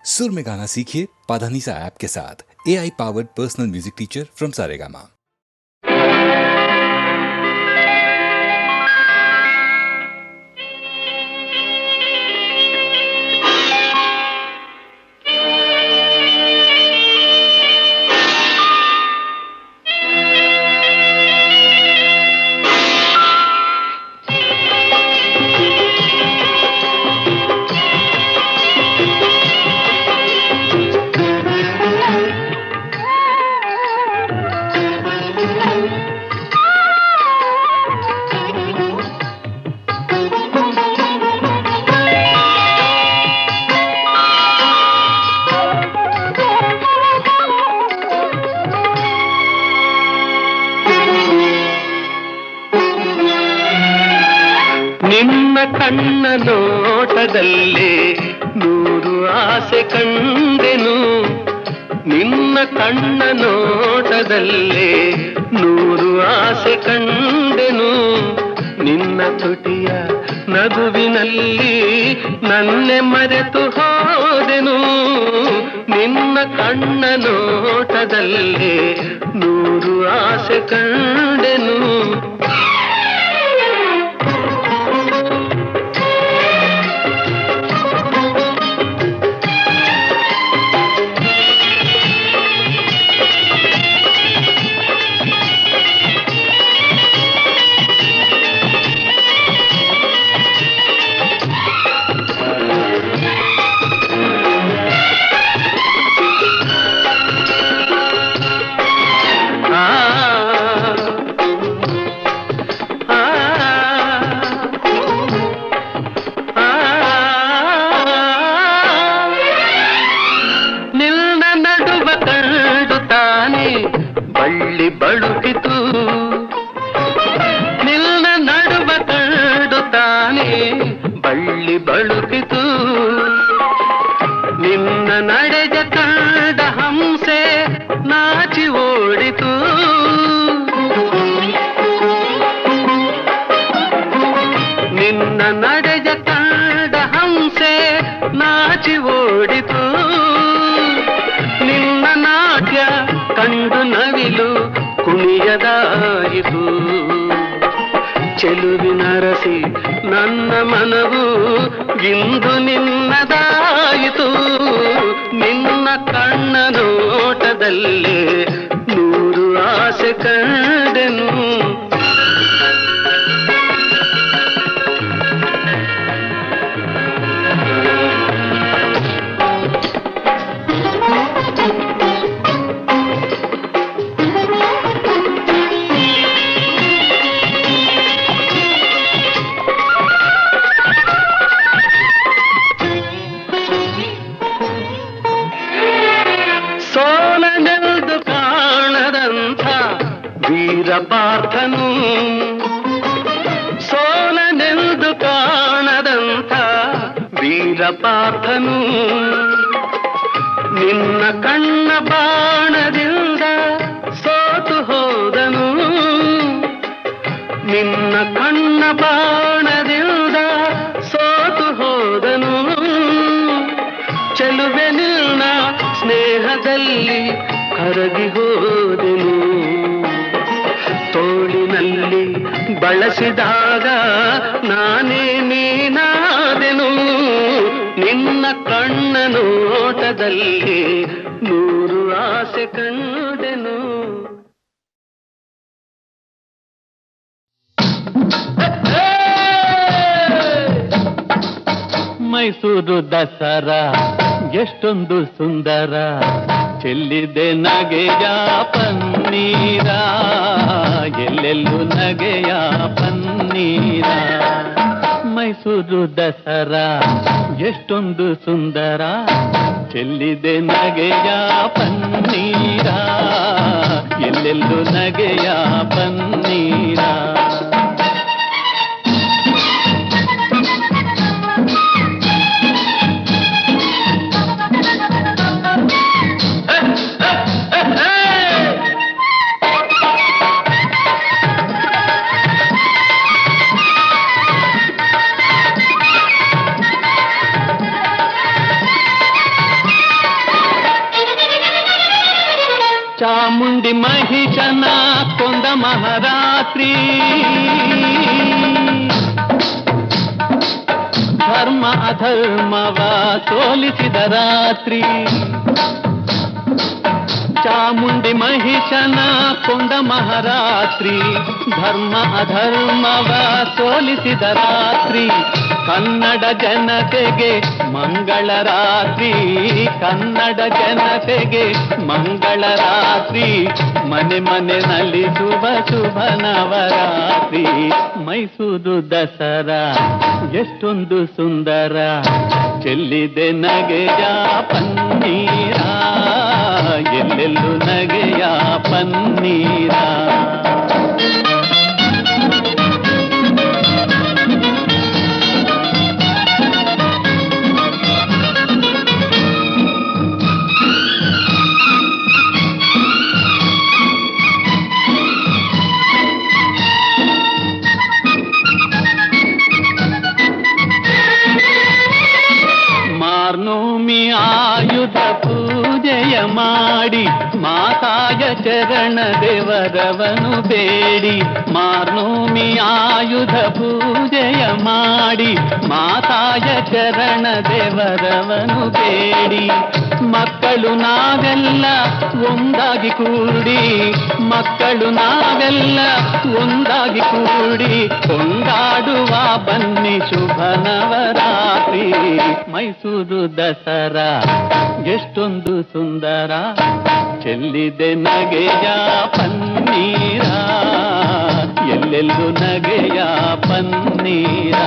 सुर में गाना सीखिए पाधानीसा ऐप के साथ। AI powered personal music teacher from Saregama. ಕಣ್ಣ ನೋಟದಲ್ಲಿ ನೂರು ಆಸೆ ಕಂಡೆನು, ನಿನ್ನ ಕಣ್ಣ ನೋಟದಲ್ಲಿ ನೂರು ಆಸೆ ಕಂಡೆನು, ನಿನ್ನ ತುಟಿಯ ನಗುವಿನಲ್ಲಿ ನನ್ನೆ ಮರೆತು ಹೋದೆನು, ನಿನ್ನ ಕಣ್ಣ ನೋಟದಲ್ಲಿ ನೂರು ಆಸೆ ಕಂಡೆನು. ಬಳುಕಿತು ನಿನ್ನ ನಡುವ ಕಂಡು ತಾನೆ ಬಳ್ಳಿ ಬಳುಕಿತು, ನಿನ್ನ ನಡೆದ ಕಂಡ ಹಂಸೆ ನಾಚಿ ಓಡಿತು, ನಿನ್ನ ನಡೆದ ಕಂಡ ಹಂಸೆ ನಾಚಿ ಓಡಿತು, ನಿನ್ನ ನಾಟ್ಯ ಕಂಡು ನವಿಲು ಕುಣಿಯದಾಯಿತು, ಚೆಲುವಿನರಸಿ ನನ್ನ ಮನವು ಇಂದು ನಿನ್ನದಾಯಿತು, ನಿನ್ನ ಕಣ್ಣ ನೋಟದಲ್ಲಿ ನೂರು ಆಸೆ ಕಂಡೆನು. ಸೋಲನೆಂದು ಕಾಣದಂಥ ವೀರಪಾರ್ಥನು, ಸೋಲನೆಂದು ಕಾಣದಂಥ ವೀರಪಾರ್ಥನು, ನಿನ್ನ ಕಣ್ಣ ಬಾಣದಿಂದ ಸೋತು ಹೋದನು, ನಿನ್ನ ಕಣ್ಣ ಬಾಣದಿಂದ ಸೋತು ಹೋದನು, ಚೆಲುವೆ ನಿನ್ನ ಸ್ನೇಹದಲ್ಲಿ ಕರಗಿ ಹೋದೆನು, ತೋಳಿನಲ್ಲಿ ಬಳಸಿದಾಗ ನಾನೇ ನೀನಾದೆನು, ನಿನ್ನ ಕಣ್ಣ ನೋಟದಲ್ಲಿ ನೂರು ಆಸೆ ಕಂಡೆನು. ಮೈಸೂರು ದಸರಾ ಎಷ್ಟೊಂದು ಸುಂದರ, ಚೆಲ್ಲಿದೆ ನಗೆಯ ಪನ್ನೀರ, ಎಲ್ಲೆಲ್ಲೂ ನಗೆಯ ಪನ್ನೀರ. ಮೈಸೂರು ದಸರಾ ಎಷ್ಟೊಂದು ಸುಂದರ, ಚೆಲ್ಲಿದೆ ನಗೆಯ ಪನ್ನೀರ, ಎಲ್ಲೆಲ್ಲೂ ನಗೆಯ ಪನ್ನೀರ. ಚಾಮುಂಡಿ ಮಹಿಷನ ಕೊಂದ ಮಹಾರಾತ್ರಿ, ಧರ್ಮ ಅಧರ್ಮವ ಸೋಲಿಸಿದ ರಾತ್ರಿ. ಚಾಮುಂಡಿ ಮಹಿಷನ ಕೊಂದ ಮಹಾರಾತ್ರಿ, ಧರ್ಮ ಅಧರ್ಮವ ಸೋಲಿಸಿದ ರಾತ್ರಿ. ಕನ್ನಡ ಜನತೆಗೆ ಮಂಗಳ ರಾತ್ರಿ, ಕನ್ನಡ ಜನತೆಗೆ ಮಂಗಳ ರಾತ್ರಿ. ಮನೆ ಮನೆ ನಲಿಸುವ ಶುಭ ನವರಾತ್ರಿ. ಮೈಸೂರು ದಸರಾ ಎಷ್ಟೊಂದು ಸುಂದರ, ಚೆಲ್ಲಿದೆ ನಗೆಯ ಪನ್ನೀರ, ಎಲ್ಲೆಲ್ಲೂ ನಗೆಯ ಪನ್ನೀರ. ಮಾರ್ನೋಮಿ ಆಯುಧ ಪೂಜೆಯ ಮಾಡಿ, ಮಾತಾಯ ಚರಣ ದೇವರವನು ಬೇಡಿ. ಮಾರ್ನೋಮಿ ಆಯುಧ ಪೂಜೆಯ ಮಾಡಿ, ಮಾತಾಯ ಚರಣ ದೇವರವನು ಬೇಡಿ. ಮಕ್ಕಳು ನಾವೆಲ್ಲ ಒಂದಾಗಿ ಕೂಡಿ, ಮಕ್ಕಳು ನಾವೆಲ್ಲ ಒಂದಾಗಿ ಕೂಡಿ, ಕೊಂಡಾಡುವ ಬನ್ನಿ ಶುಭ ನವರಾತ್ರಿ. ಮೈಸೂರು ದಸರಾ ಎಷ್ಟೊಂದು ಸುಂದರ, ಚೆಲ್ಲಿದೆ ನಗೆಯ ಪನ್ನೀರ, ಎಲ್ಲೆಲ್ಲೂ ನಗೆಯ ಪನ್ನೀರ.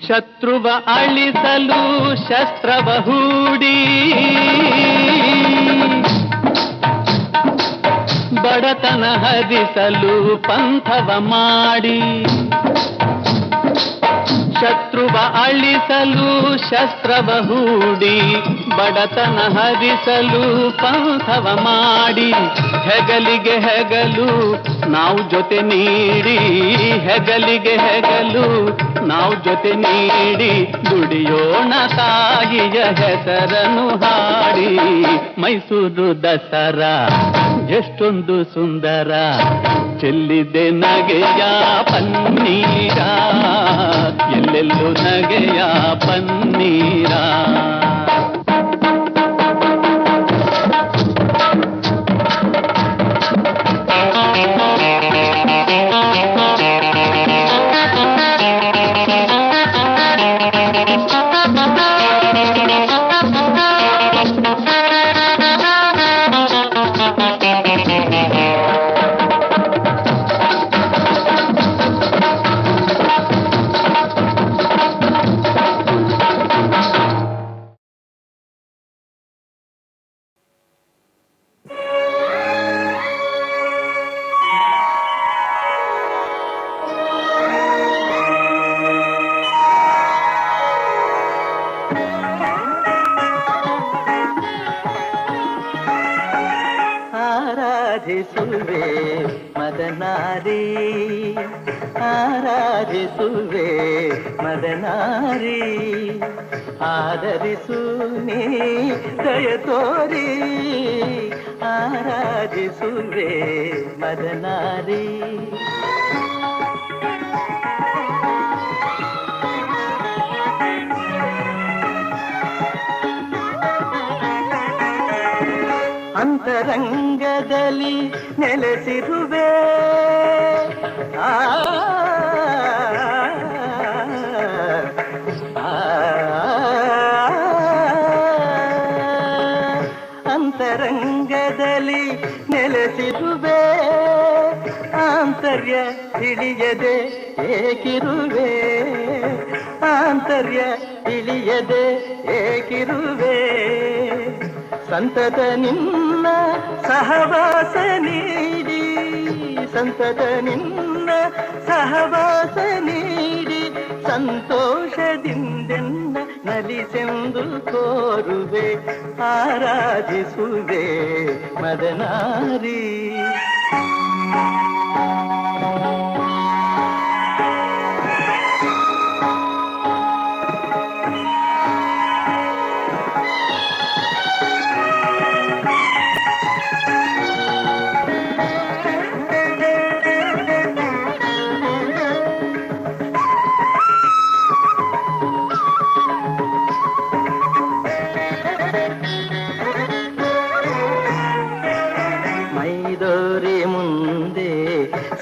ಶತ್ರುವ ಅಳಿಸಲು ಶಸ್ತ್ರವ ಹೂಡಿ, ಬಡತನ ಹರಿಸಲು ಪಂಥವ ಮಾಡಿ. ಶತ್ರುವ ಅಳಿಸಲು ಶಸ್ತ್ರವ ಹೂಡಿ, ಬಡತನ ಹರಿಸಲು ಪಂಥವ ಮಾಡಿ. ಹೆಗಲಿಗೆ ಹೆಗಲು ನಾವು ಜೊತೆ ನೀಡಿ, ಹೆಗಲಿಗೆ ಹೆಗಲು ನಾವು ಜೊತೆ ನೀಡಿ, ದುಡಿಯೋಣ ತಾಯಿಯ ಹೆಸರನ್ನು ಹಾಡಿ. ಮೈಸೂರು ದಸರಾ ಎಷ್ಟೊಂದು ಸುಂದರ, ಚೆಲ್ಲಿದೆ ನಗೆಯ ಪನ್ನೀರ, ಎಲ್ಲೆಲ್ಲೂ ನಗೆಯ ಪನ್ನೀರ. ಆರಾಧಿಸುವೆ ಮದನಾರಿ, ಆರಾಧಿಸುವೆ ಮದನಾರಿ, ಆದರಿಸು ನೀ ದಯ ತೋರಿ, ಆರಾಧಿಸುವೆ ಮದನಾರಿ. ಅಂತರಂಗದಲ್ಲಿ ನೆಲೆಸಿರುವೆ, ಅಂತರಂಗದಲ್ಲಿ ನೆಲೆಸಿರುವೆ, ಆಂತರ್ಯ ತಿಳಿಯದೆ ಏಕಿರುವೆ, ಆಂತರ್ಯ ತಿಳಿಯದೆ ಏಕಿರುವೆ. ಸಂತತ ನಿನ್ನ ಸಹವಾಸ ನೀಡಿ, ಸಂತತ ನಿನ್ನ ಸಹವಾಸ ನೀಡಿ, ಸಂತೋಷದಿಂದೆನ್ನ ನಲಿಸೆಂದು ಕೋರುವೆ ಆರಾಧಿಸುವೆ ಮದನಾರಿ.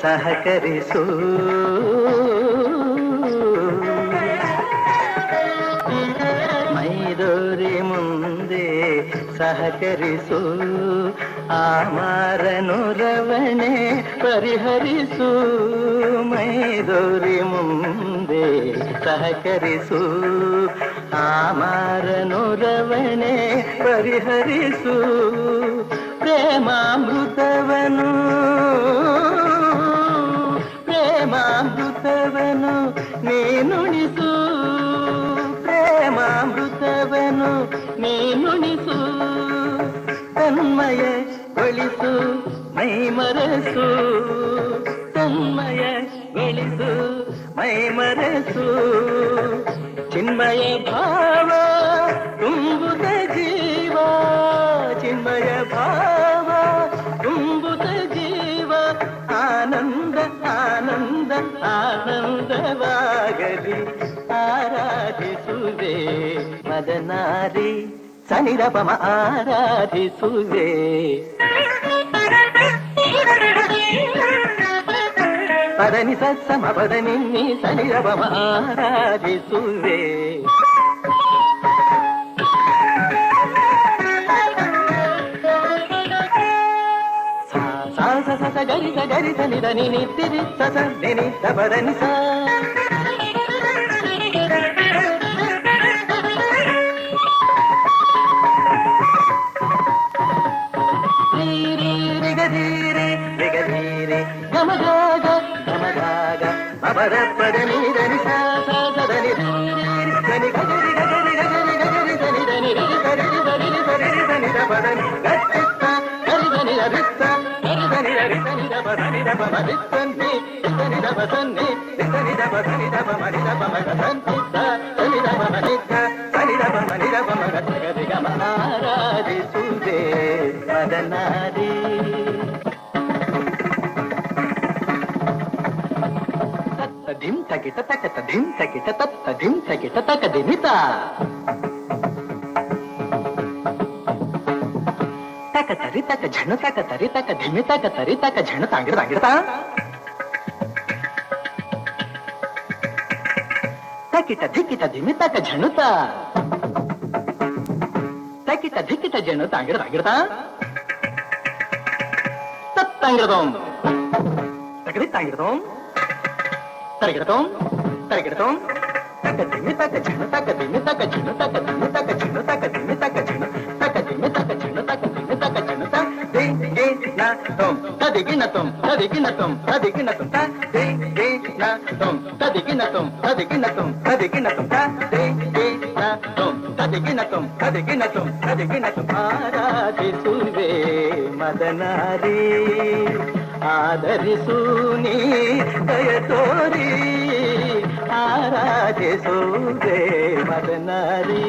ಸಹಕರಿಸು ಮೈದೋರಿ ಮುಂದೆ ಸಹಕರಿಸು ಆಮಾರನುರವಣೆ ಪರಿಹರಿಸು. ಮೈದೋರಿ ಮುಂದೆ ಸಹಕರಿಸು ಆಮಾರನುರವಣೆ ಪರಿಹರಿಸು. ಪ್ರೇಮಾಮೃತವನು ಪ್ರೇಮಾಮೃತವನು ನೀನುಣಿಸು. ಪ್ರೇಮಾಮೃತವನು ನೀನುಣಿಸು. ತನ್ಮಯಗೊಳಿಸು ಮೈಮರೆಸು. ತನ್ಮಯಗೊಳಿಸು ಮೈಮರೆಸು. ಚಿನ್ಮಯ ಭಾವ ತುಂಬುತ ಜೀವ. ಚಿನ್ಮಯ ಭಾವ ತುಂಬುತ ಜೀವ. ಆನಂದ ಆನಂದ ಆನಂದವಾಗಲಿ ಆರಾಧಿಸುವೆ ಮದನಾರಿ. ಸನಿರಪಮ ಆರಾಧಿಸುವೆ. ಪದನಿ ಸಮ ಪದನಿ ನೀ ಸನಿರಪಮ ಆರಾಧಿಸುವೆ. ಗರಿಸ ಗರಿಸ ನಿದ ನಿನಿ ತಿರಿ ಸಸ ನಿನಿ ತಪದನಿ ಸ. ರಿಗಧೀರೆ ರಿಗಧೀರೆ ಗಮಗಾಗ ಗಮಗಾಗ ಅಪರ ಪದ ನೀದನಿ ಸ ಸದನಿ ಧನಿ ಗರಿ ಗರಿ ಗರಿ ಗರಿ ಧನಿ ಧನಿ ರಿ ಸರಿ ಸರಿ ಸರಿ ಧನಿ ಪದನಿ ಗಟ್ಟಿತ್ತ ಗರಿ ಧನಿ ರಿತ್ತ ಗರಿ ಧನಿ ರಿ ಧನಿ ದಪ ಧನಿ ದಪ ಮರಿತ್ತನ್ನಿ ಧನಿ ದಪ ಸನ್ನಿ ಧನಿ ದಪ ಧನಿ ದಪ ಮರಿ ದಪ ಮಗ ಸಂತಿತ್ತ ಧನಿ ದಪ ಮನಿತ್ತ ಧನಿ ದಪ ಮನಿ ದಪ ಮಗ ಗರಿ ಗಮ ಆರಾಧಿಸುವೆ ಮದನಾರಿ. ಧಿಂ ತಕಿಟ ತಕತ ಧಿಂ ತಕಿಟ ತತ್ತ ಧಿಂ ತಕಿಟ ತಕ ದಿಮಿತ. ತಕ ತರಿ ತಕ ಝಣ ತಕ ತರಿ ತಕ ಧಿಮಿ ತಕ ತರಿ ತಕ ಝಣ ತಾಂಗಿಡ ತಾಂಗಿಡತ. ತಕಿಟ ಧಿಕಿಟ ಧಿಮಿ ತಕ ಝಣುತ. ತಕಿಟ ಧಿಕಿಟ ಝಣ ತಾಂಗಿಡ ತಾಂಗಿಡತ. ತತ್ತಾಂಗಿಡದೋಂ ತಕದಿ ತಾಂಗಿಡದೋಂ ತರಗಿಡತೋಂ ತರಗಿಡತೋಂ ತಕ ದಿಮಿ ತಕ ಝಣ ತಕ ದಿಮಿ ತಕ ಝಣ ತಕ ದಿಮಿ ತಕ ಝಣ ತಕ ದಿಮಿ ತಕ ಝಣ ತಕ ದಿಮಿ ತಕ ಝಣ ತಕ ದಿಮಿ ತಕ ಝಣ ತ ದೇ ದೇ ನ ತೋಂ ತದಿಗಿನ ತೋಂ ತದಿಗಿನ ತೋಂ ತದಿಗಿನ ತೋಂ ತ ದೇ ದೇ ನ ತೋಂ ತದಿಗಿನ ತೋಂ ತದಿಗಿನ ತೋಂ ತದಿಗಿನ ತೋಂ ತ ದೇ ದೇ ನ ತೋಂ ತದಿಗಿನ ತೋಂ ತದಿಗಿನ ತೋಂ ತದಿಗಿನ ತೋಂ. ಆರಾಧಿಸುವೆ ಮದನಾರಿ. ಆದರಿಸು ನೀ ದಯ ತೋರಿ ಆರಾಧಿಸುವೆ ಮದನಾರಿ.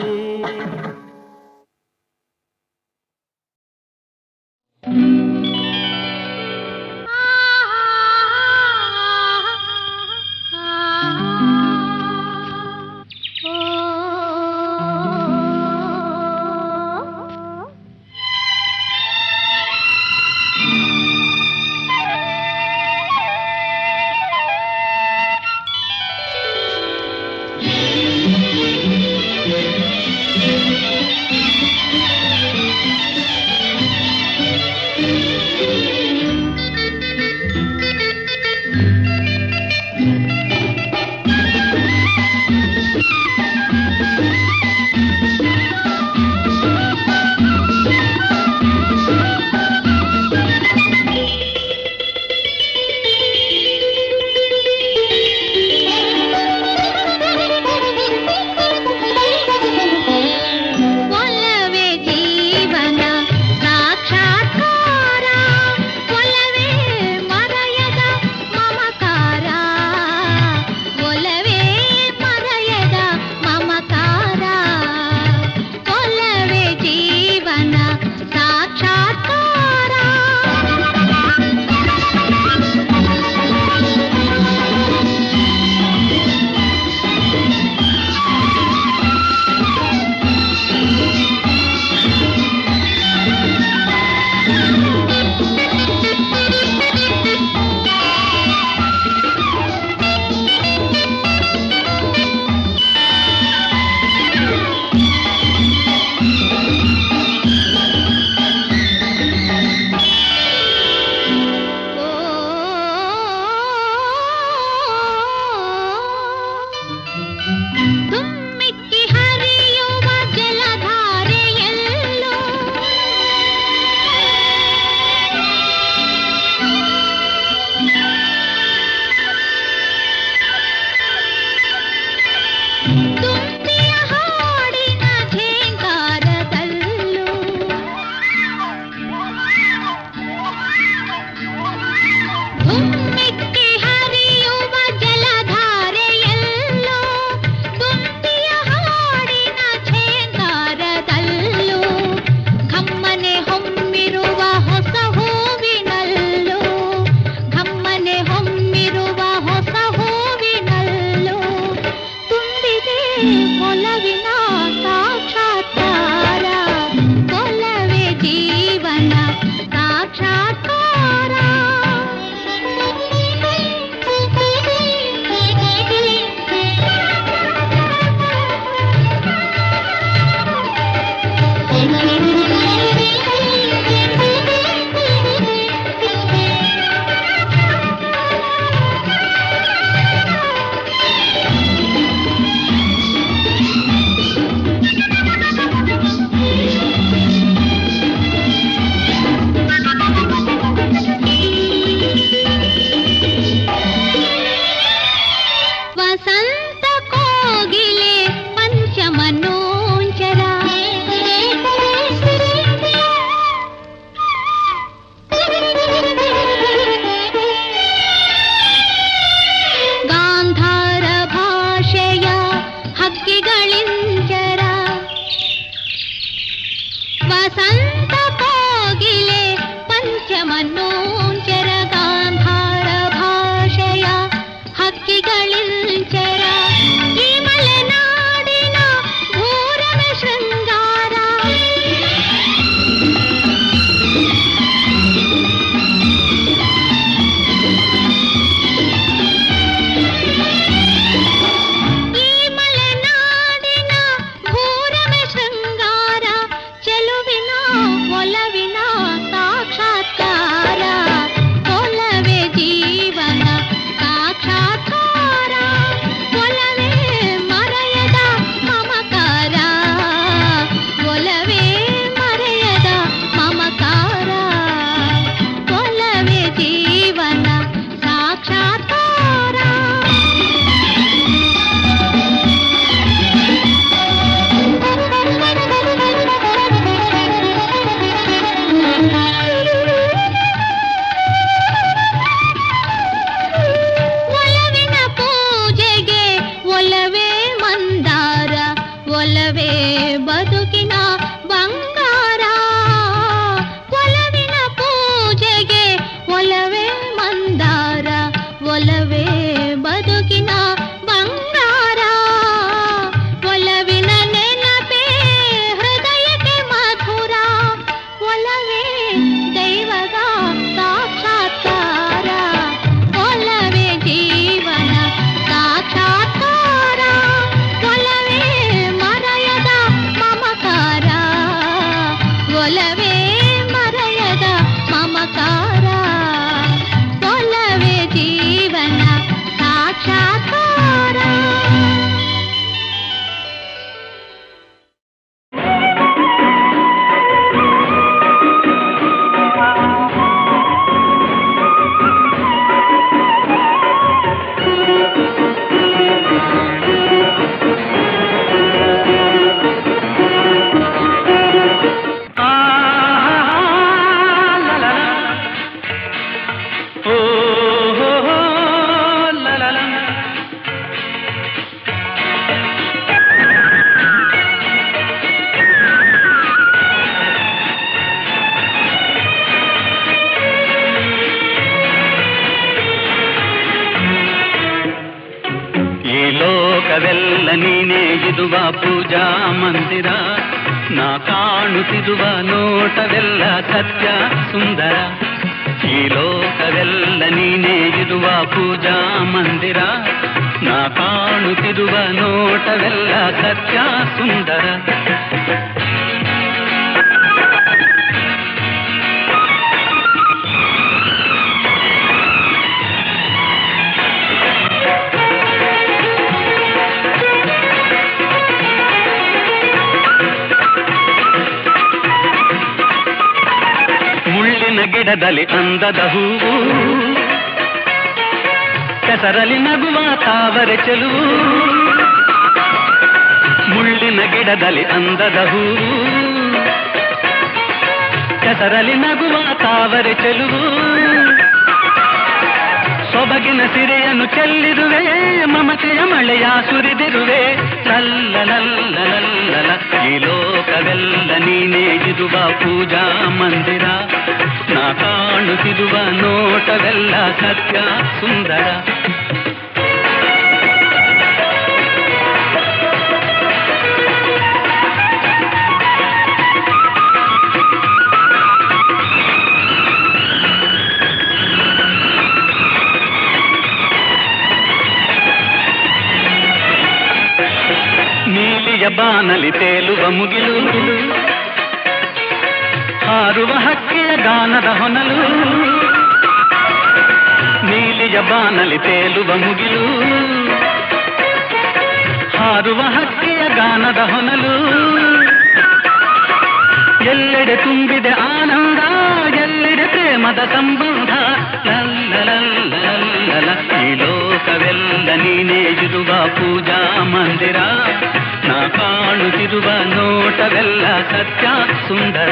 ಧುಮ್ಮಿಕ್ಕಿ ಹರಿಯುವ ಜಲಧಾರೆಯಲ್ಲೋ ತುಂಬಿಯ ಹಾಡಿನ ಝೇಂಕಾರದಲ್ಲೂ ಧುಮ್ಮಿಕ್ಕಿ ಹರಿಯುವ ಜಲಧಾರೆಯಲ್ಲೋ ತುಂಬಿಯ ಹಾಡಿನ ಝೇಂಕಾರದಲ್ಲೂ ಘಮ್ಮನೆ ಹೊಮ್ಮಿರುವ ಹೊಸ ಹೂವಿನಲ್ಲೂ ಘಮ್ಮನೆ ಹೊಮ್ಮಿರುವ ಹೊಸ ಹೂವಿನಲ್ಲೂ ತುಂಬಿದೆ ಒಲವಿನ ಸಾಕ್ಷಾತ್ಕಾರ ಒಲವೇ ಜೀವನ ಸಾಕ್ಷಾತ್ಕಾರ ವಸಂತ ಕೋಗಿಲೆ ಪಂಚಮನೋಂಚರ ಗಾಂಧಾರ ಭಾಷೆಯ ಹಕ್ಕಿಗಳಿಂಚರ ವಸಂತ ಕೋಗಿಲೆ ಪಂಚಮನೋಂಚರ ಗಾಂಧಾರ ಭಾಷೆಯ ಹಕ್ಕಿಗಳಿಂಚರ ಈ ಮಲೆನಾಡಿನ ಘೋರನ ಶೃಂಗಾರ ಈ ಮಲೆನಾಡಿನ ಘೋರನ ಶೃಂಗಾರ ಚೆಲುವಿನ ಒಲವಿನ ಸಾಕ್ಷಾತ್ಕಾರ ಒಲವೇ ಜೀವನ ಸಾಕ್ಷಾತ್ಕಾರ ಒಲವೇ ಮರೆಯದ ಮಮಕಾರ ಒಲವೇ ಮರೆಯದ ಮಮಕಾರ ಒಲವೇ ಜೀವನ ಸಾಕ್ಷಾತ್ಕಾರ ಒಲವಿನ ಪೂಜೆಗೆ ಒಲವೇ ಮಂದಾರ ಒಲವೇ ಬದುಕಿನ ಬಂಗಾರ ಒಲವಿನ ಪೂಜೆಗೆ ಒಲವೇ ಮಂದಾರ ಒಲವೇ ಬದುಕಿನ ಬಂಗಾರ ಒಲವಿನ ನೆನಪೇ ಹೃದಯಕ್ಕೆ ಮಧುರ ಒಲವೇ ದೈವದ ಸಾಕ್ಷಾತ್ಕಾರ ಒಲವೇ ಜೀವನ ಸಾಕ್ಷಾತ್ಕಾರ ಒಲವೇ ಮರೆಯದ ಮಮಕಾರ ಒಲವೇ ಮರೆಯದ ಮಮಕಾರ ಒಲವೇ ಜೀವನ ಸಾಕ್ಷಾತ್ಕಾರ ಲೋಕವೆಲ್ಲ ನೀನೇ ಇದುವ ಪೂಜಾ ಮಂದಿರ ನಾ ಕಾಣುತ್ತಿರುವ ನೋಟವೆಲ್ಲ ಸತ್ಯ ಸುಂದರ ಈ ಲೋಕವೆಲ್ಲ ನೀನೇ ಇದುವ ಪೂಜಾ ಮಂದಿರ ನಾ ಕಾಣುತ್ತಿರುವ ನೋಟವೆಲ್ಲ ಸತ್ಯ ಸುಂದರ ಗಿಡದಲ್ಲಿ ಅಂದದ ಹೂವು, ಕೆಸರಲಿ ನಗುವ ತಾವರೆ ಚೆಲುವು. ಮುಳ್ಳಿನ ಗಿಡದಲ್ಲಿ ಅಂದದ ಹೂವು, ಕೆಸರಲಿ ನಗುವ ತಾವರೆ ಚೆಲುವು. ಸೊಬಗಿನ ಸಿರೆಯನ್ನು ಚೆಲ್ಲಿರುವೆ, ಮಮತೆಯ ಮಳೆಯ ಸುರಿದಿರುವೆ. ಲಲ್ಲ ಲಲ್ಲ ಲಲ್ಲ ಈ ಲೋಕವೆಲ್ಲ ನೀನೇ ಇರುವ ಪೂಜಾ ಮಂದಿರ. ನಾ ಕಾಣುತ್ತಿರುವ ನೋಟವೆಲ್ಲ ಸತ್ಯ ಸುಂದರ. ನೀಲಿಯ ಬಾನಲಿ ತೇಲುವ ಮುಗಿಲು, ಹಾರುವ ಹಕ್ಕಿಯ ಗಾನದ ಹೊನಲು. ನೀಲಿಯ ಬಾನಲಿ ತೇಲುವ ಮುಗಿಲು, ಹಾರುವ ಹಕ್ಕಿಯ ಗಾನದ ಹೊನಲು. ಎಲ್ಲೆಡೆ ತುಂಬಿದೆ ಆನಂದ, ಎಲ್ಲೆಡೆ ಪ್ರೇಮದ ಸಂಬಂಧ. ಲಲ್ಲ ಲಲ್ಲ ಲಲ್ಲ ಈ ಲೋಕವೆಲ್ಲ ನೀನೇ ಇರುವ ಪೂಜಾ ಮಂದಿರ. ನಾ ಕಾಣುತ್ತಿರುವ ನೋಟವೆಲ್ಲ ಸತ್ಯ ಸುಂದರ.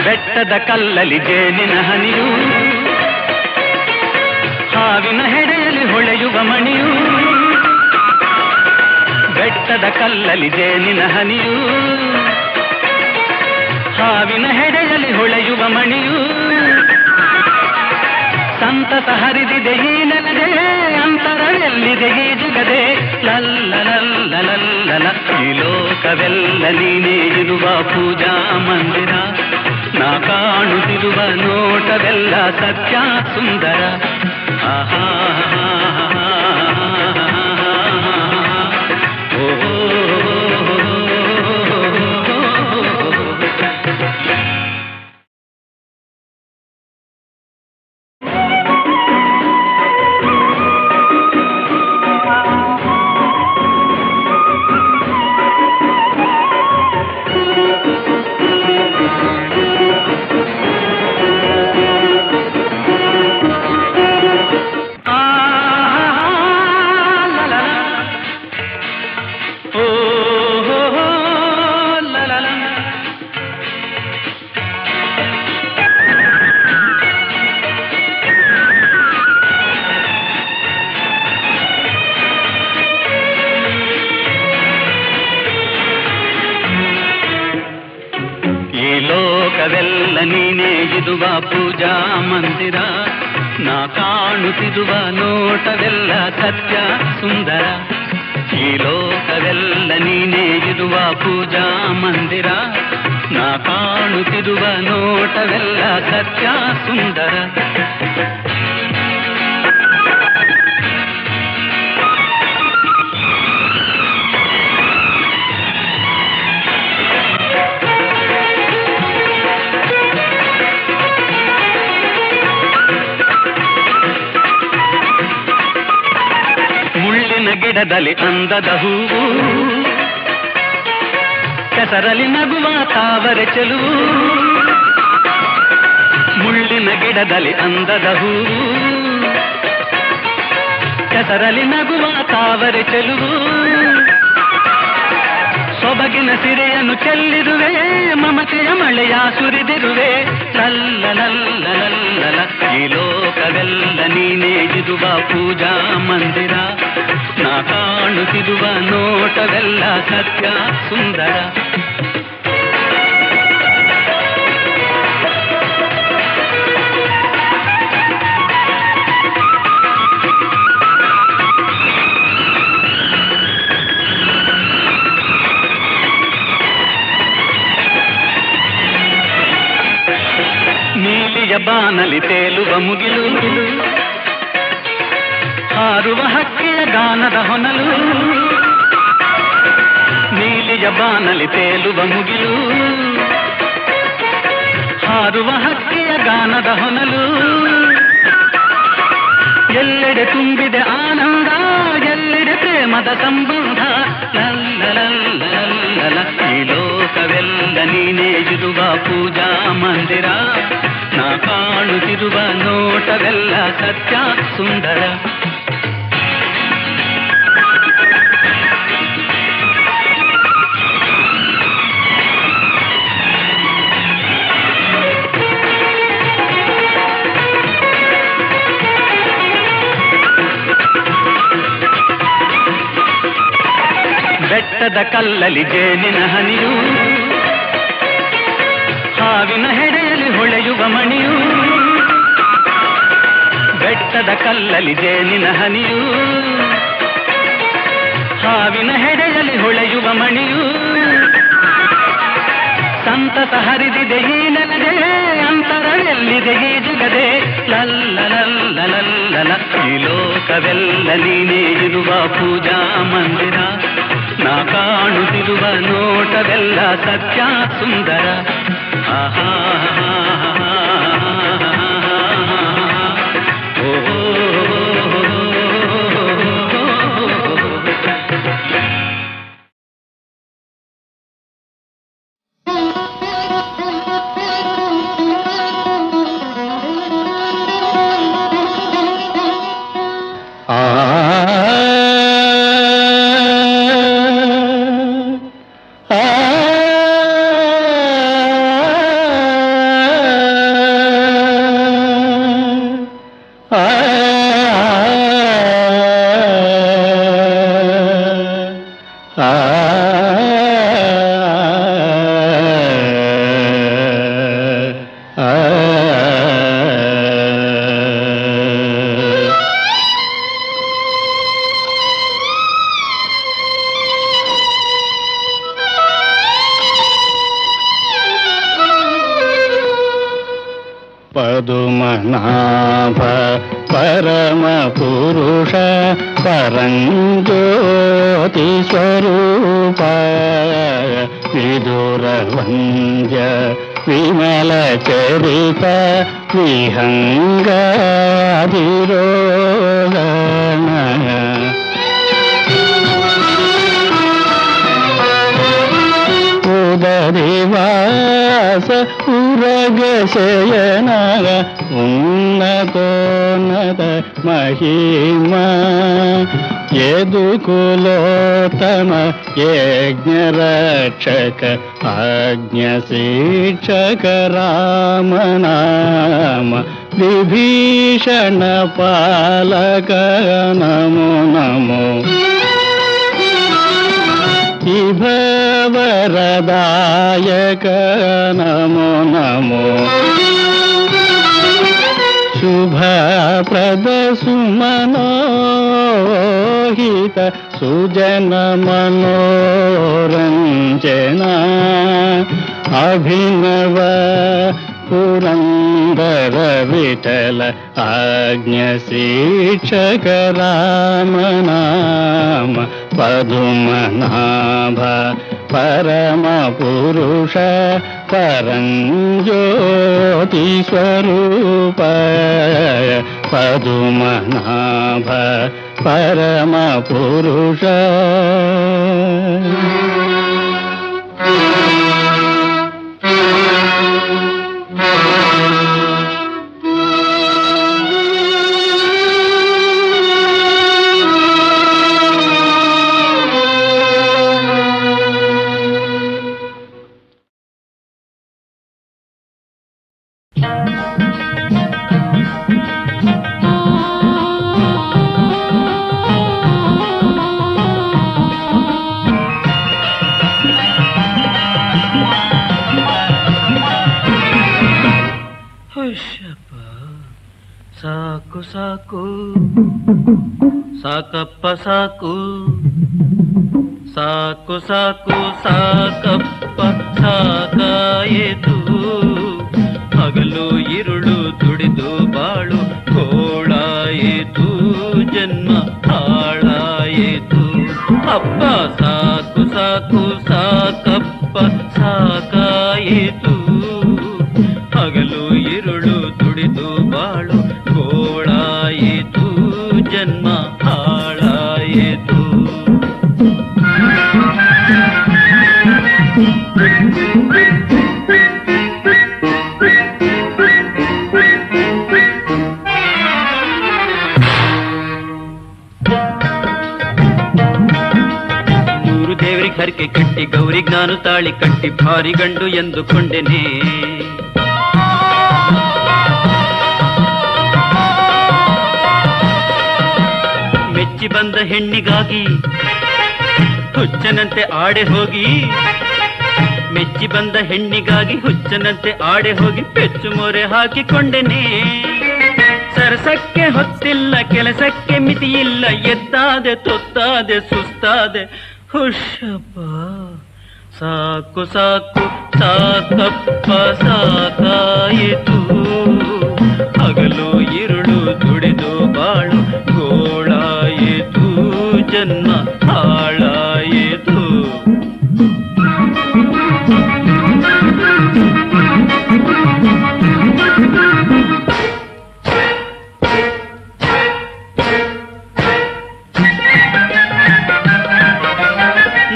ಬೆಟ್ಟದ ಕಲ್ಲಲಿ ಜೇನಿನ ಹನಿಯು, ಹಾವಿನ ಹೆಡೆಯಲ್ಲಿ ಹೊಳೆಯುವ ಮಣಿಯು. ಬೆಟ್ಟದ ಕಲ್ಲಲಿ ಜೇನಿನ ಹನಿಯು, ಹಾವಿನ ಹೆಡೆಯಲ್ಲಿ ಹೊಳೆಯುವ ಮಣಿಯು. ಸಂತಸ ಹರಿದಿದೆ ಈ ನೆಲದೆ, ಅಂತರವೆಲ್ಲಿದೆ ಈ ಜಗದೆ. ಲಲ್ಲ ಲಲ್ಲ ಲಲ್ಲ ಈ ಲೋಕವೆಲ್ಲ ನೀನೇ ಇರುವ ಪೂಜಾ ಮಂದಿರ. ನಾ ಕಾಣುತ್ತಿರುವ ನೋಟವೆಲ್ಲ ಸತ್ಯ ಸುಂದರ. ಆಹಾ ಲೋಕವೆಲ್ಲ ನೀನೇ ಇರುವ ಪೂಜಾ ಮಂದಿರ. ನಾ ಕಾಣುತ್ತಿರುವ ನೋಟವೆಲ್ಲ ಸತ್ಯ ಸುಂದರ. ಈ ಲೋಕವೆಲ್ಲ ನೀನೇ ಇರುವ ಪೂಜಾ ಮಂದಿರ. ನಾ ಕಾಣುತ್ತಿರುವ ನೋಟವೆಲ್ಲ ಸತ್ಯ ಸುಂದರ. ಮುಳ್ಳಿನ ಗಿಡದಲ್ಲಿ ಅಂದದ ಹೂವು, ಕೆಸರಲಿ ನಗುವ ತಾವರೆ ಚೆಲುವು. ಮುಳ್ಳಿನ ಗಿಡದಲ್ಲಿ ಅಂದದ ಹೂವು, ಕೆಸರಲಿ ನಗುವ ತಾವರೆ ಚೆಲುವು. ಸೊಬಗಿನ ಸಿರೆಯನ್ನು ಚೆಲ್ಲಿರುವೆ, ಮಮತೆಯ ಮಳೆಯ ಸುರಿದಿರುವೆ. ಲಲ್ಲ ಲಲ್ಲ ಲಲ್ಲ ಈ ಲೋಕವೆಲ್ಲ ನೀನೇ ಇರುವ ಪೂಜಾ ಮಂದಿರ. ನಾ ಕಾಣುತ್ತಿರುವ ನೋಟವೆಲ್ಲ ಸತ್ಯ ಸುಂದರ. ನೀಲಿಯ ಬಾನಲಿ ತೇಲುವ ಮುಗಿಲು, ಹಾರುವ ಹಕ್ಕಿಯ ಗಾನದ ಹೊನಲು. ನೀಲಿಯ ಬಾನಲಿ ತೇಲುವ ಮುಗಿಲು, ಹಾರುವ ಹಕ್ಕಿಯ ಗಾನದ ಹೊನಲು ಎಲ್ಲೆಡೆ ತುಂಬಿದೆ ಆನಂದ, ಎಲ್ಲೆಡೆ ಪ್ರೇಮದ ಸಂಬಂಧ. ಲಲ್ಲ ಈ ಲೋಕವೆಲ್ಲ ನೀನೇ ಇರುವ ಪೂಜಾ ಮಂದಿರ, ನಾ ಕಾಣುತ್ತಿರುವ ನೋಟವೆಲ್ಲ ಸತ್ಯ ಸುಂದರ. ಬೆಟ್ಟದ ಕಲ್ಲಲ್ಲಿ ಜೇನಿನ ಹನಿಯು, ಹಾವಿನ ಹೆಡೆಯಲ್ಲಿ ಹೊಳೆಯುವ ಮಣಿಯು. ಬೆಟ್ಟದ ಕಲ್ಲಲ್ಲಿ ಜೇನಿನ ಹನಿಯು, ಹಾವಿನ ಹೆಡೆಯಲ್ಲಿ ಹೊಳೆಯುವ ಮಣಿಯು. ಸಂತಸ ಹರಿದಿದೆ ಈ ನೆಲದೆ, ಅಂತರವೆಲ್ಲಿದೆ ಈ ಜಗದೆ. ಲಲ್ಲ ಈ ಲೋಕವೆಲ್ಲ ನೀನೇ ಇರುವ ಪೂಜಾ ಮಂದಿರ, ನಾ ಕಾಣುತ್ತಿರುವ ನೋಟವೆಲ್ಲ ಸತ್ಯ ಸುಂದರ. ಆಹಾ ಪದುಮನಾಭ ಪರಮ ಪುರುಷ ಪರಂಜ್ಯೋತಿ ಸ್ವರೂಪ ವಿದುರ ವಂದ್ಯ ವಿಮಲ ಚರಿತ ವಿಹಂಗಾದಿರೋಗಣ ಉದರಿವಾಸ ಉರಗಶಯನ ಉನ್ನತೋನ್ನತ ಮಹಿಮಾ ಯದುಕುಲೋತ್ತಮ ಯಜ್ಞರಕ್ಷಕ ಆಜ್ಞ ಶಿಕ್ಷಕ ರಾಮನಾಮ ವಿಭೀಷಣ ಪಾಲಕ ನಮೋ ನಮೋ ಭವರದಾಯಕ ನಮೋ ನಮೋ ಶುಭಪ್ರದ ಸುಮನೋಹಿತ ಸುಜನ ಮನೋರಂಜನ ಅಭಿನವ ಪುರಂದರ ವಿಠಲ ಆಜ್ಞ ಶಿಕ್ಷಕ ರಾಮನಾಮ ಪದುಮನಾಭ ಪರಮ ಪುರುಷ ಪರಂಜ್ಯೋತಿ ಸ್ವರೂಪ ಪದುಮನಾಭ ಪರಮ ಪುರುಷ ಸಾಕು ಸಾಕು ಸಾಕಪ್ಪ ಸಾಕು ಸಾಕು ಸಾಕು ಸಾಕಪ್ಪ ಸಾಕಾಯಿತು ಹಗಲು ಇರುಳು ದುಡಿದು ಬಾಳು ಗೋಳಾಯಿತು ಜನ್ಮ ಹಾಳಾಯಿತು ಅಪ್ಪ ಸಾಕು ಸಾಕು ಸಾಕಪ್ಪ ಸಾಕಾಯಿತು ಹರಕೆ ಕಟ್ಟಿ ಗೌರಿಗ್ ನಾನು ತಾಳಿ ಕಟ್ಟಿ ಭಾರಿ ಗಂಡು ಎಂದುಕೊಂಡೆನೆ. ಮೆಚ್ಚಿ ಬಂದ ಹೆಣ್ಣಿಗಾಗಿ ಹುಚ್ಚನಂತೆ ಆಡೆ ಹೋಗಿ, ಮೆಚ್ಚಿ ಬಂದ ಹೆಣ್ಣಿಗಾಗಿ ಹುಚ್ಚನಂತೆ ಆಡೆ ಹೋಗಿ ಪೆಚ್ಚು ಮೊರೆ ಹಾಕಿಕೊಂಡೆನೆ. ಸರಸಕ್ಕೆ ಹೊತ್ತಿಲ್ಲ, ಕೆಲಸಕ್ಕೆ ಮಿತಿಯಿಲ್ಲ, ಎದ್ದಾದೆ ತೊತ್ತಾದೆ ಸುಸ್ತಾದೆ. ಹುಷಪ್ಪ ಸಾಕು ಸಾಕು ಸಾಕಪ್ಪ ಸಾಕಾಯಿತು. ಹಗಲು ഇരുಳು ದುಡಿದು ಬಾಳು ಗೋಳಾಯಿತು, ಜನ್ಮ ಹಾಳಾಯಿತು.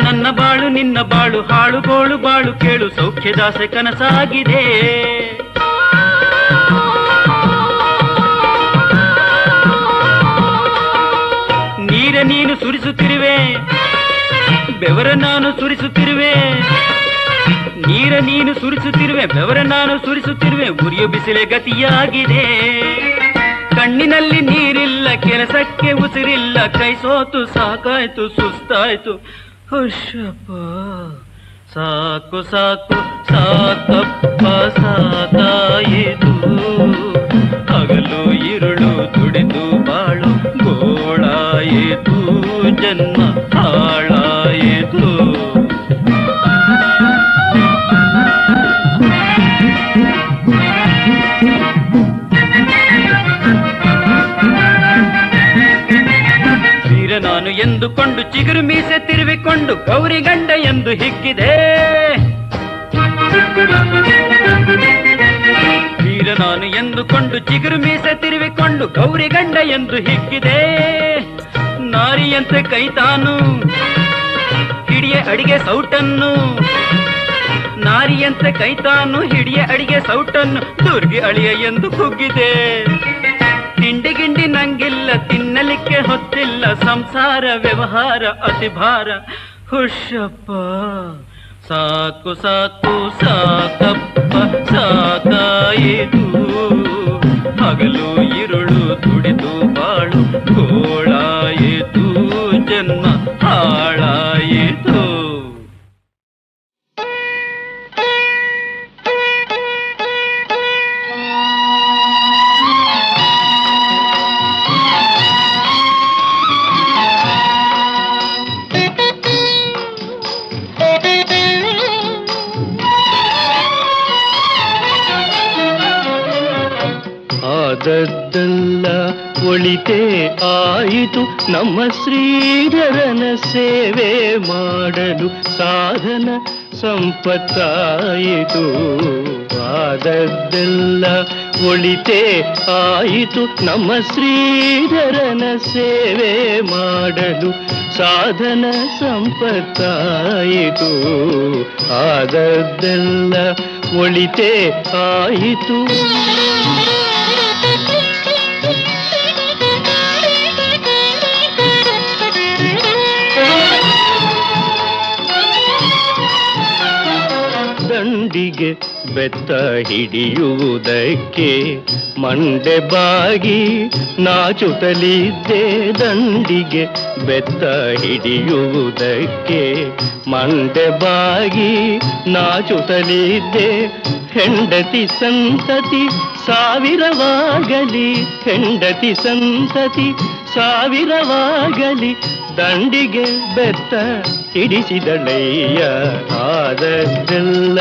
ನನ್ನ ಬಾಳು ನಿನ್ನ ಬಾಳು ಹಾಳುಗೋಳು ಬಾಳು ಕೇಳು, ಸೌಖ್ಯದಾಸೆ ಕನಸಾಗಿದೆ. ನೀರ ನೀನು ಸುರಿಸುತ್ತಿರುವೆ, ಬೆವರ ನಾನು ಸುರಿಸುತ್ತಿರುವೆ. ನೀರ ನೀನು ಸುರಿಸುತ್ತಿರುವೆ, ಬೆವರ ನಾನು ಸುರಿಸುತ್ತಿರುವೆ. ಉರಿಯು ಬಿಸಿಲೆ ಗತಿಯಾಗಿದೆ. ಕಣ್ಣಿನಲ್ಲಿ ನೀರಿಲ್ಲ, ಕೆಲಸಕ್ಕೆ ಉಸಿರಿಲ್ಲ, ಕೈ ಸೋತು ಸಾಕಾಯ್ತು ಸುಸ್ತಾಯ್ತು. ಹುಷಪ್ಪ ಸಾಕು ಸಾಕು ಸಾಕಪ್ಪ ಸಾಕಾಯಿತು. ಹಗಲು ഇരുಳು ದುಡಿದು ಬಾಳು ಗೋಳಾಯಿತು, ಜನ್ಮ ಹಾಳಾಯಿತು. ವೀರ ನಾನು ಎಂದುಕೊಂಡು ಚಿಗುರು ಮೀಸೆ ತಿರುವಿಕೊಂಡು ಗೌರಿ ಗಂಡ ಎಂದು ಹಿಕ್ಕಿದೆ. ವೀರ ನಾನು ಎಂದುಕೊಂಡು ಚಿಗುರು ಮೀಸೆ ತಿರುವಿಕೊಂಡು ಗೌರಿ ಗಂಡ ಎಂದು ಹಿಕ್ಕಿದೆ. ನಾರಿಯಂತೆ ಕೈತಾನು ಹಿಡಿಯ ಅಡಿಗೆ ಸೌಟನ್ನು, ನಾರಿಯಂತೆ ಕೈತಾನು ಹಿಡಿಯ ಅಡಿಗೆ ಸೌಟನ್ನು ದುರ್ಗಿ ಅಳಿಯ ಎಂದು ಕುಗ್ಗಿದೆ. ತಿಂಡಿ ಗಿಂಡಿ ನಂಗಿಲ್ಲ, ತಿನ್ನಲಿಕ್ಕೆ ಹೊತ್ತಿಲ್ಲ, ಸಂಸಾರ ವ್ಯವಹಾರ ಅತಿ ಭಾರ. ಹುಷಪ್ಪ ಸಾಕು ಸಾಕು ಸಾಕಪ್ಪ ಸಾಕಾಯಿತು. ಹಗಲು ഇരുಳು ದುಡಿದು ಬಾಳು ಗೋಳಾಯಿತು, ಜನ್ಮ ಹಾಳಾಯಿತು. ಆದದ್ದೆಲ್ಲ ಒಳಿತೇ ಆಯಿತು, ನಮ್ಮ ಶ್ರೀಧರನ ಸೇವೆ ಮಾಡಲು ಸಾಧನ ಸಂಪತ್ತಾಯಿತು. ಆದದ್ದೆಲ್ಲ ಒಳಿತೇ ಆಯಿತು, ನಮ್ಮ ಶ್ರೀಧರನ ಸೇವೆ ಮಾಡಲು ಸಾಧನ ಸಂಪತ್ತಾಯಿತು. ಆದದ್ದೆಲ್ಲ ಒಳಿತೇ ಆಯಿತು. ದಂಡಿಗೆ ಬೆತ್ತ ಹಿಡಿಯುವುದಕ್ಕೆ ಮಂಡೆ ಬಾಗಿ ನಾಚುತ್ತಲಿದ್ದೆ. ದಂಡಿಗೆ ಬೆತ್ತ ಹಿಡಿಯುವುದಕ್ಕೆ ಮಂಡೆ ಬಾಗಿ ನಾಚುತ್ತಲಿದ್ದೆ. ಹೆಂಡತಿ ಸಂತತಿ ಸಾವಿರವಾಗಲಿ, ಹೆಂಡತಿ ಸಂತತಿ ಸಾವಿರವಾಗಲಿ, ದಂಡಿಗೆ ಬೆತ್ತ ಹಿಡಿಸಿದಳಯ್ಯ. ಆದದ್ದೆಲ್ಲ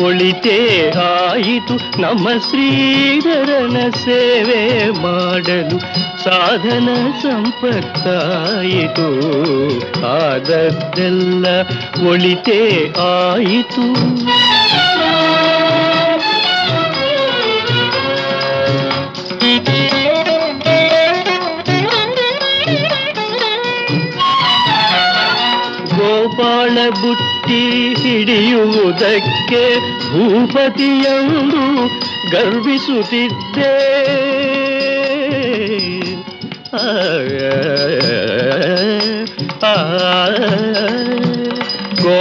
ಒಳಿತೇ ಆಯಿತು, ನಮ್ಮ ಶ್ರೀಧರನ ಸೇವೆ ಮಾಡಲು ಸಾಧನ ಸಂಪತ್ತಾಯಿತು. ಆದದ್ದೆಲ್ಲ ಒಳಿತೇ ಆಯಿತು. ಗೋಪಾಳ ಬುಟ್ಟಿ ಹಿಡಿಯುವುದಕ್ಕೆ ಭೂಪತಿಯೆಂದು ಗರ್ವಿಸುತ್ತಿದ್ದೆ.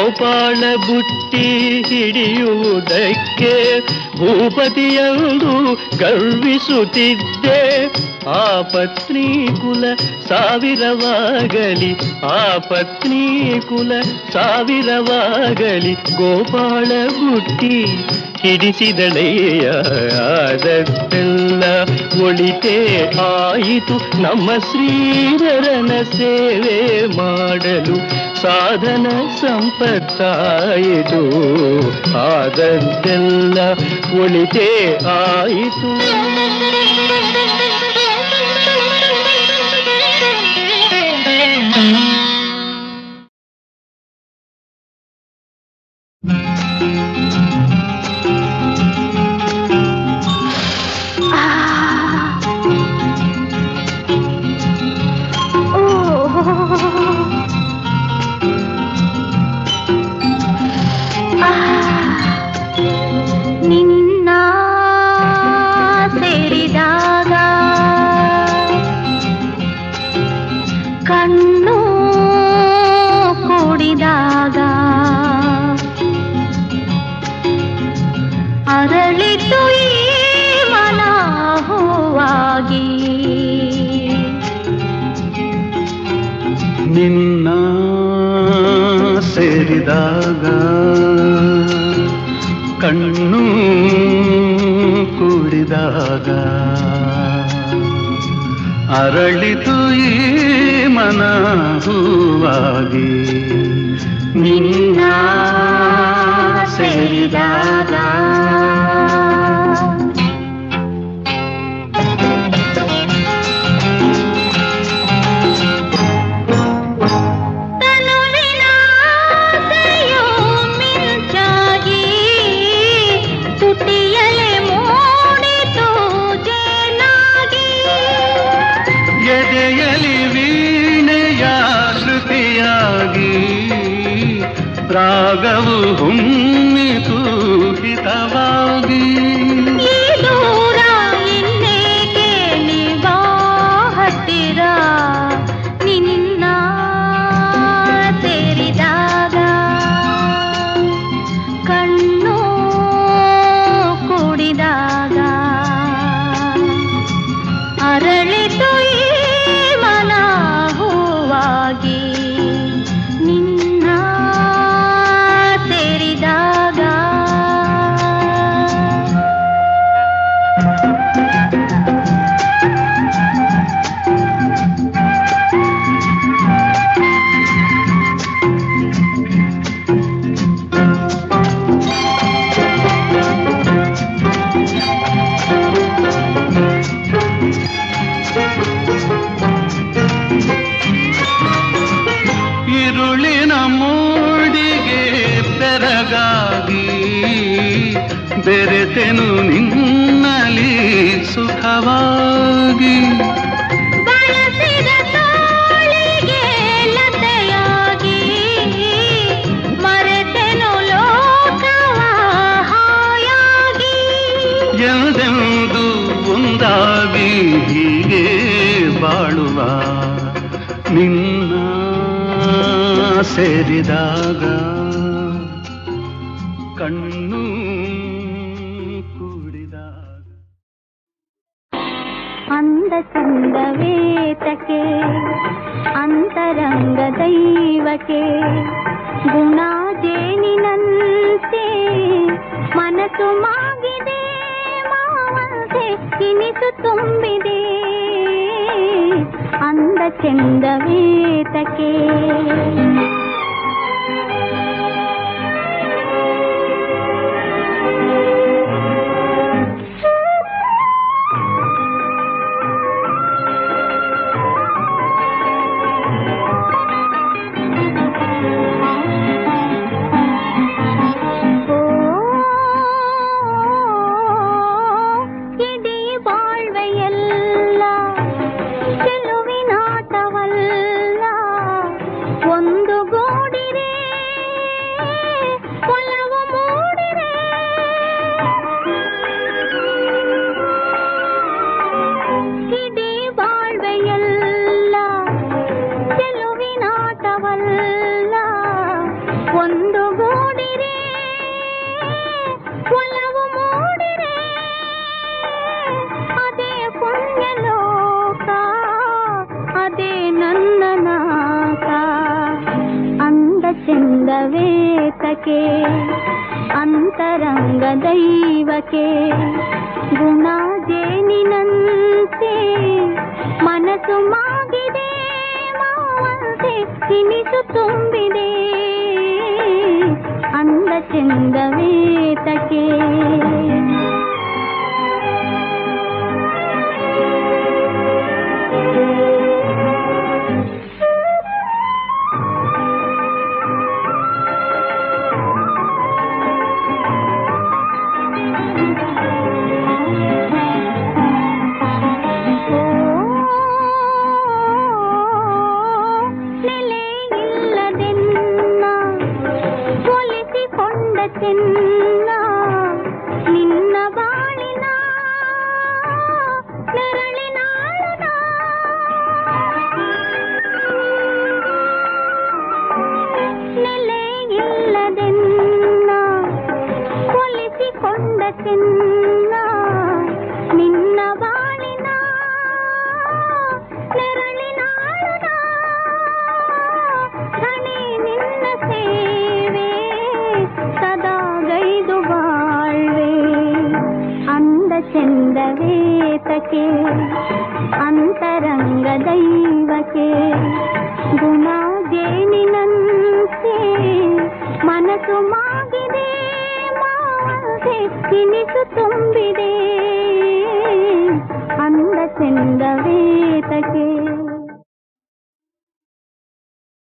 ಗೋಪಾಳ ಬುಟ್ಟಿ ಹಿಡಿಯುವುದಕ್ಕೆ ಭೂಪತಿಯಂದು ಗರ್ವಿಸುತ್ತಿದ್ದೆ. ಆ ಪತ್ನಿ ಕುಲ ಸಾವಿರವಾಗಲಿ, ಆ ಪತ್ನಿ ಕುಲ ಸಾವಿರವಾಗಲಿ, ಗೋಪಾಳ ಬುಟ್ಟಿ ಹಿಡಿಸಿದಳೆಯ. ಆದದ್ದೆಲ್ಲ ಒಳಿತೇ ಆಯಿತು, ನಮ್ಮ ಶ್ರೀಧರನ ಸೇವೆ ಮಾಡಲು ಸಾಧನ ಸಂಪತ್ತಾಯಿತು. ಆದದ್ದೆಲ್ಲ ಒಳಿತೇ ಆಯಿತು. ನಿನ್ನ ಸೇರಿದಾಗ ಕಣ್ಣು ಕೂಡಿದಾಗ ಅರಳಿತು ಈ ಮನ ಹೂವಾಗಿ. ನಿನ್ನ ಸೇರಿದಾಗ ಕಣ್ಣು ಕೂಡಿದಾಗ ಅರಳಿತು ಈ ಮನ ಹೂವಾಗಿ. ನಿನ್ನ ಸೇರಿದಾಗ ರಾಗವು ಹುಮ್ಮಿತು ಹಿತವಾಗಿ. ಈ ದೂರ ಇನ್ನೇಕೆ ನೀವಾ ಹತ್ತಿರ, ನಿನ್ನ ಸೇರಿದಾಗ ಕಣ್ಣು ಕೂಡಿದಾಗ ಅರಳಿತು ಈ ಮನ ಹೂವಾಗಿ. ഇരുളിನ ಮೂಡಿಗೆ ಬೆರಗಾಗಿ ಬೆರೆತೆನು ನಿನ್ನಲಿ ಸುಖವಾಗಿ. ಬಳಸಿದ ತಾಳಿಗೆ ಲತೆಯಾಗಿ ಮರೆತೆನು ಲೋಕವ ಹಾಯಾಗಿ. ಎಂದೆಂದು ಒಂದಾಗಿ ಹೀಗೆ ಬಾಳುವ ನಿನ್ನ ಸೇರಿದಾಗ ಕಣ್ಣು ಕೂಡಿದಾಗ. ಅಂದ ಚಂದವೇತಕ್ಕೆ ಅಂತರಂಗ ದೈವಕ್ಕೆ ಗುಣ ಜೇನಿನಂತೆ ಮನಸ್ಸು ಮಾಗಿದೆ ಮಾವಂತೆ ಕಿನಿಸು ತುಂಬಿದೆ. ಅಂದ ಚಂದವೇತಕ್ಕೆ ಒಂದು ಚಂದವೇತಕೆ ಅಂತರಂಗ ದೈವಕ್ಕೆ ಗುಣ ಜೇನಿನಂತೆ ಮನಸ್ಸು ಮಾಗಿದೆ ಮಾವಂತೆ ತಿನಿಸು ತುಂಬಿದೆ ಅಂದ ಚಂದವೇತಕೆ ಚೆನ್ನ ನಿನ್ನ ಬಾಳಿನ ನೆರಳಿನಾಳನ ನೆಲೆ ಇಲ್ಲದೆನ್ನ ಕೊಲಿಸಿಕೊಂಡ ಚೆನ್ನ ನಿನ್ನ ಬಾಳಿನ ನೆರಳಿನಾಳನ ಧಣಿ ನಿನ್ನ ಸೇವೆ ಸದಾ ಗೈದು ಬಾಳ್ವೆ ಅಂದ ಚಂದವೇತಕೆ ಅಂತರಂಗ ದೈವಕ್ಕೆ ಗುಣ ಜೇನಿನಂತೆ ಮನಸ್ಸು ಮಾಗಿದೆ ಮಾವಂತೆ ತಿನಿಸು ತುಂಬಿದೆ ಅಂದ ಚಂದವೇತಕೆ